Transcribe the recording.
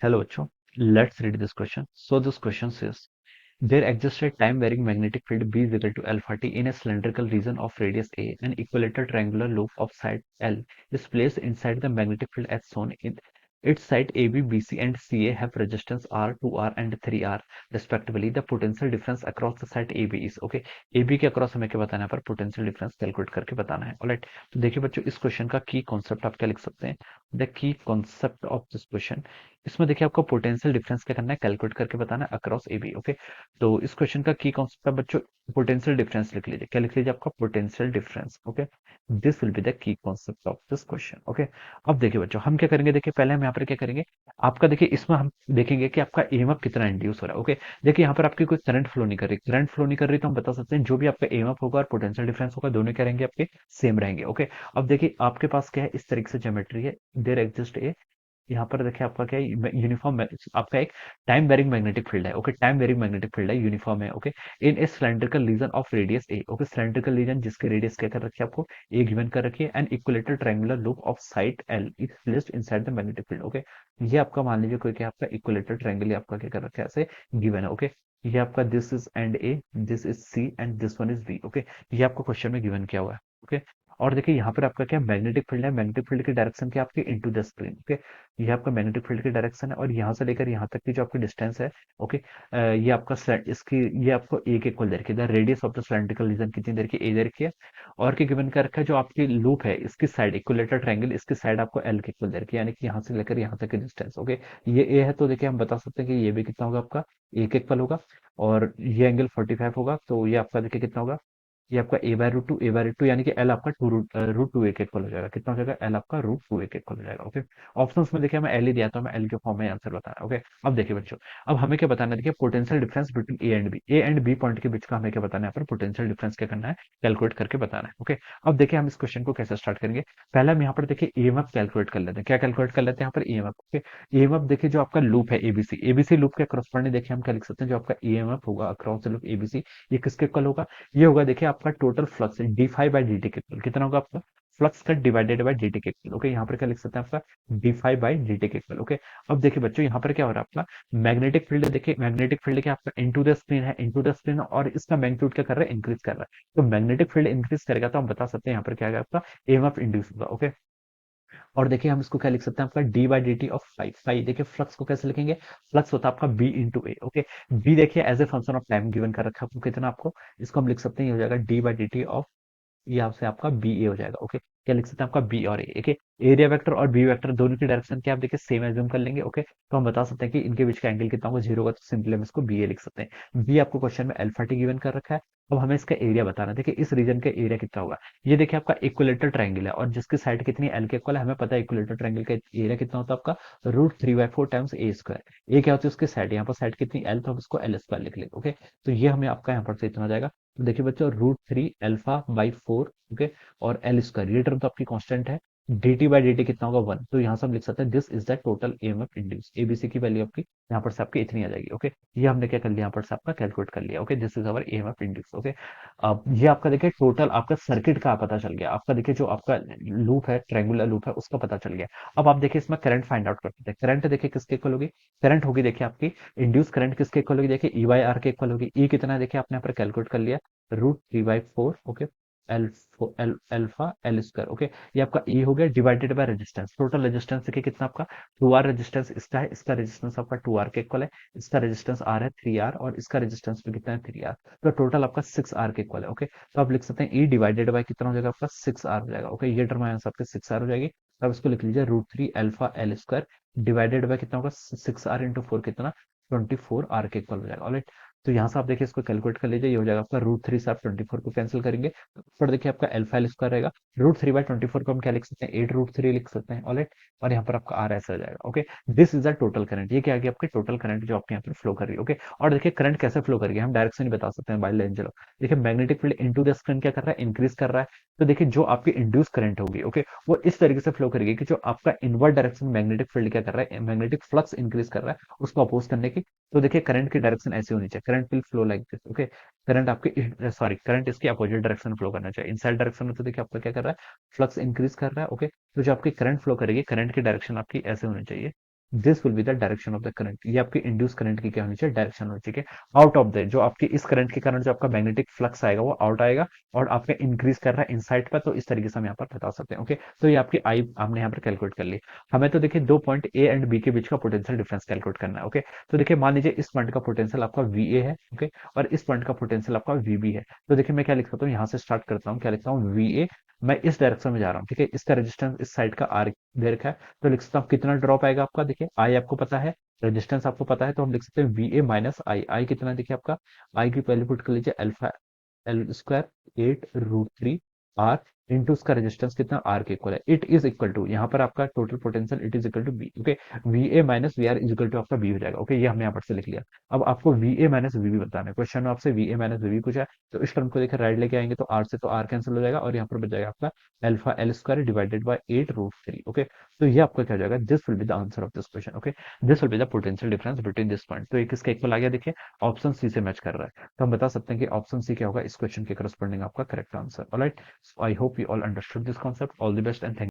Hello, bachcho. Let's read this question. So this question says, there exists a time-varying magnetic field B is equal to alpha t in a cylindrical region of radius a. An equilateral triangular loop of side L is placed inside the magnetic field as shown in its side AB, BC, and CA have resistance R, 2R, and 3R respectively. The potential difference across the side AB is okay. AB के across हमें क्या बताना है पर potential difference calculate करके बताना है. Alright, तो देखिए बच्चों, इस क्वेश्चन का की कॉन्सेप्ट आप क्या लिख सकते हैं. The key concept of this question, इसमें देखिए आपको पोटेंशियल डिफरेंस क्या करना है, कैलकुलेट करके बताना है अक्रॉस ए बी. ओके, तो इस क्वेश्चन का की कॉन्सेप्ट है बच्चों, पोटेंशियल डिफरेंस लिख लीजिए. क्या लिख लीजिए, आपका potential difference. Okay, this will be the key concept of this question. Okay, अब देखिए बच्चों, हम क्या करेंगे, देखिए पहले हम यहाँ पर क्या करेंगे, आपका देखिए इसमें हम देखेंगे कि आपका ईएमएफ कितना इंड्यूस हो रहा है. ओके, देखिए यहाँ पर आपकी कोई करंट फ्लो नहीं कर रही, करंट फ्लो नहीं कर रही, तो हम बता सकते हैं जो भी आपका ईएमएफ होगा और पोटेंशियल डिफरेंस होगा दोनों क्या रहेंगे, आपके सेम रहेंगे. ओके, अब देखिए आपके पास क्या है, इस तरीके से ज्योमेट्री है. देयर एग्जिस्ट ए, यहाँ पर देखिए आपका क्या है, यूनिफॉर्म आपका एक टाइम वेरिंग मैग्नेटिक फील्ड है. Okay, time varying magnetic field है, यूनिफॉर्म है. Okay, in a cylindrical region of radius a. Okay, cylindrical region जिसके रेडियस क्या कर रखी है आपको ए गिवन कर रखी है. And equilateral triangular loop of side L is placed inside the magnetic field. Okay, ये आपका मान लीजिए कोई क्या आपका इक्विलेटरल ट्रायंगल आपका क्या कर रखा है, ऐसे गिवन है. ओके, ये आपका this is end A, this is C, and this one is B. Okay, ये आपको क्वेश्चन में गिवन किया हुआ है. ओके, और देखिए यहाँ पर आपका क्या मैग्नेटिक फील्ड है, मैग्नेटिक फील्ड की डायरेक्शन क्या आपकी इनटू द स्क्रीन. ओके, ये आपका मैग्नेटिक फील्ड की डायरेक्शन है, और यहाँ से लेकर यहाँ तक की जो आपकी डिस्टेंस है. ओके, ये आपका इसकी ये आपको ए के इक्वल दे रखी है. The radius of the cylindrical region कितनी दे रखी है, ए दे रखी है. और क्या गिवन कर रखा है, जो आपकी लूप है इसकी साइड इक्विलेटरल ट्रायंगल, इसकी साइड आपको एल के इक्वल दे रखी है, यानी कि यहाँ से लेकर यहाँ तक की डिस्टेंस. ओके, ये ए है, तो देखिए हम बता सकते हैं कि ये भी कितना होगा, आपका ए के इक्वल होगा. और ये एंगल 45 होगा, तो ये आपका देखिए कितना होगा, ये आपका ए बाय रूट टू यानी कि एल आपका रूट टू ए के इक्वल हो जाएगा. कितना हो जाएगा, एल आपका रूट टू ए के इक्वल हो जाएगा. ओके, ऑप्शंस में देखिए मैं एल ही दिया था, मैं एल के फॉर्म में आंसर बताना. ओके, अब देखिए बच्चों, अब हमें क्या बताना है, देखिए potential difference between A and B point के बीच का हमें क्या बताना है, पर पोटेंशियल डिफरेंस क्या करना है, कैलकुलेट करके बताना है. ओके, अब देखिए हम इस क्वेश्चन को कैसे स्टार्ट करेंगे. पहले हम यहाँ पर देखिए ईएमएफ कैलकुलेट कर लेते हैं. क्या कैलकुलेट कर लेते हैं यहाँ पर, ईएमएफ. ओके, ईएमएफ देखिए जो आपका लूप है एबीसी, एबीसी लूप के करस्पॉन्डिंग देखिए हम क्या लिख सकते हैं, जो आपका ईएमएफ होगा अक्रॉस द लूप एबीसी, ये किसके इक्वल होगा, ये होगा देखिए आपका total flux D five by d T के इक्वल. कितना होगा आपका flux cut divided by d T के इक्वल. ओके, यहाँ पर क्या लिख सकते हैं, आपका D five by d T के इक्वल. ओके, अब देखिए बच्चों, यहाँ पर क्या हो रहा है, आपका मैग्नेटिक फील्ड देखिए, मैग्नेटिक फील्ड क्या आपका इनटू द स्क्रीन है, इनटू द स्क्रीन, और इसका मैग्नीट्यूड क्या कर रहा है, इंक्रीज कर रहा है. तो मैग्नेटिक फील्ड इंक्रीज करेगा, तो हम बता सकते हैं यहाँ पर क्या आएगा, आपका एमएफ इंड्यूस होगा. ओके, और देखिए हम इसको क्या लिख सकते हैं, आपका d by d t of five. Five देखिए फ्लक्स को कैसे लिखेंगे, फ्लक्स होता है आपका B into A. Okay, B देखिए as a function of time given कर रखा है आपको कितना, आपको इसको हम लिख सकते हैं, ये हो जाएगा D by d t of, ये आपसे आपका बी ए हो जाएगा. ओके, क्या लिख सकते हैं, आपका बी और ए. ओके, एरिया वेक्टर और बी वेक्टर दोनों की डायरेक्शन क्या आप देखिए सेम एज्यूम कर लेंगे. ओके, तो हम बता सकते हैं कि इनके बीच का एंगल कितना होगा, जीरो होगा, तो सिंपली हम इसको बी ए लिख सकते हैं. बी आपको क्वेश्चन में अल्फा टी गिवन कर रखा है. अब हमें इसका एरिया बताना है. देखिए इस रीजन का एरिया कितना होगा, ये देखिए आपका इक्विलेटरल ट्रायंगल है, और जिसकी साइड कितनी एल के इक्वल है, हमें पता है इक्विलेटरल ट्रायंगल का एरिया कितना होता है, आपका root three by four times a square. A क्या होती है उसकी साइड, यहाँ पर साइड कितनी एल, तो हम इसको एल स्क्वायर लिख लेंगे. ओके, तो ये हमें आपका यहाँ पर से इतना हो जाएगा. तो देखिए बच्चों, root three alpha by four. Okay, और एल स्क्वायर, ये टर्म तो आपकी कांस्टेंट है. dt बाई dt कितना होगा, वन. तो यहाँ से हम लिख सकते हैं this is the total EMF induce. ABC की वैल्यू आपकी यहाँ पर से आपकी इतनी आ जाएगी. ओके, ये हमने क्या कर लिया, यहाँ पर से आपका कैलकुलेट कर लिया. Okay, this is our EMF induce. Okay, अब ये आपका देखिए टोटल आपका सर्किट का पता चल गया. आपका देखिए जो आपका लूप है, ट्रायंगुलर लूप है, उसका पता चल गया. अब आप देखिए इसमें करंट फाइंड आउट करते हैं. करंट देखिए किसके इक्वल होगी, करंट होगी देखिए आपकी इंड्यूस करंट किसके इक्वल होगी, देखिए ई बाई आर के इक्वल होगी. ई कितना है देखिए आपने यहाँ पर कैलकुलेट कर लिया, root three by four. Okay, l alpha l square. Okay, ये आपका ई हो गया divided by resistance. Total resistance देखिए कितना आपका टू आर रेजिस्टेंस इसका है, इसका रेजिस्टेंस आपका टू आर के इक्वल है, इसका रेजिस्टेंस आर है थ्री आर, और इसका रेजिस्टेंस भी कितना है थ्री आर. तो टोटल आपका सिक्स आर के इक्वल है. ओके, तो आप लिख सकते हैं ई डिवाइडेड बाय कितना हो जाएगा, आपका सिक्स आर हो जाएगा. ओके, ये टर्म आंसर आपके सिक्स आर हो जाएगी. तो आप इसको लिख लीजिए root three alpha l square divided by कितना होगा, सिक्स आर इंटू फोर कितना, 24 आर के इक्वल हो जाएगा. ऑलराइट, तो यहाँ से आप देखिए इसको कैलकुलेट कर लीजिए, ये हो जाएगा आपका रूट थ्री से आप 24 को कैंसिल करेंगे, पर देखिए आपका एल्फा एल स्क्वायर रहेगा. रूट थ्री बाई 24 को हम क्या लिख सकते हैं, एट रूट थ्री लिख सकते हैं. ऑलराइट, और यहाँ पर आपका आर ऐसा हो जाएगा. Okay, this is the total current. ये क्या आ गया, आपकी टोटल करंट जो आपके यहाँ पर फ्लो कर रही है. ओके, और देखिए करंट कैसे फ्लो कर रही है, हम डायरेक्शन ही बता सकते हैं बाय लेंस. चलो देखिए, magnetic field into the screen क्या कर रहा है, इंक्रीज कर रहा है. तो देखिए जो आपकी इंड्यूस करंट होगी, ओके, वो इस तरीके से फ्लो करेगी कि जो आपका इनवर्ट डायरेक्शन मैग्नेटिक फील्ड क्या कर रहा है, मैग्नेटिक फ्लक्स इंक्रीज कर रहा है, उसको अपोज करने की. तो देखिए करंट की डायरेक्शन ऐसी होनी चाहिए, current will flow like this. Okay, current आपके सॉरी, करंट इसकी अपोजिट डायरेक्शन फ्लो करना चाहिए. इनसाइड डायरेक्शन में तो देखिए आपका क्या कर रहा है, फ्लक्स इंक्रीज कर रहा है. ओके, तो जो आपकी करंट फ्लो करेगी, करंट की डायरेक्शन आपकी ऐसे होनी चाहिए. This will be the direction of the current. ये आपकी इंड्यूस करंट की क्या होनी चाहिए, डायरेक्शन होनी चाहिए, आउट ऑफ द, जो आपकी इस करंट के कारण जो आपका मैग्नेटिक फ्लक्स आएगा वो आउट आएगा, और आपका इंक्रीज कर रहा है इनसाइड पर, तो इस तरीके से हम यहाँ पर बता सकते हैं। ओके, तो ये आपकी आई हमने यहाँ पर कैलकुलेट कर ली। हमें तो देखिए दो पॉइंट ए एंड बी के बीच का पोटेंशियल डिफरेंस कैलकुलेट करना है। ओके, तो देखिए मान लीजिए इस पॉइंट का पोटेंशियल आपका वी ए है, ओके, और इस पॉइंट का पोटेंशियल आपका वी बी है। तो देखिए मैं क्या लिख सकता हूँ, यहाँ से स्टार्ट करता हूँ, क्या लिखता हूँ, वी ए, मैं इस डायरेक्शन में जा रहा हूँ, ठीक है, इसका रेजिस्टेंस इस साइड का आर दे रखा है, तो लिख सकता हूँ कितना ड्रॉप आएगा आपका, देखिए आई आपको पता है, रेजिस्टेंस आपको पता है, तो हम लिख सकते हैं वी ए माइनस आई। आई कितना देखिए आपका, आई की वैल्यू पुट कर लीजिए, alpha l square 8 √3 r into उसका रेजिस्टेंस कितना आर के इक्वल है। इट इज इक्वल टू, यहाँ पर आपका total potential it is equal to B. Okay, V A minus V R is equal to आपका बी हो जाएगा। ओके, ये हमने यहाँ पर से लिख लिया। अब आपको V A minus V B बताना है, क्वेश्चन में आपसे V A minus V B पूछा है, तो इस टर्म को देखिए राइट लेके आएंगे तो आर से तो आर कैंसिल हो जाएगा, और यहाँ पर बच जाएगा आपका alpha l square divided by 8 √3। Okay, तो ये आपका क्या हो जाएगा, this will be the answer of this question. Okay, this will be the potential difference between this point. तो ये किसका इक्वल आ गया, देखिए ऑप्शन सी से मैच कर रहा है, तो हम बता सकते हैं कि ऑप्शन सी क्या होगा इस क्वेश्चन के करस्पॉन्डिंग आपका correct answer. Alright, so I hope you all understood this concept. All the best and thank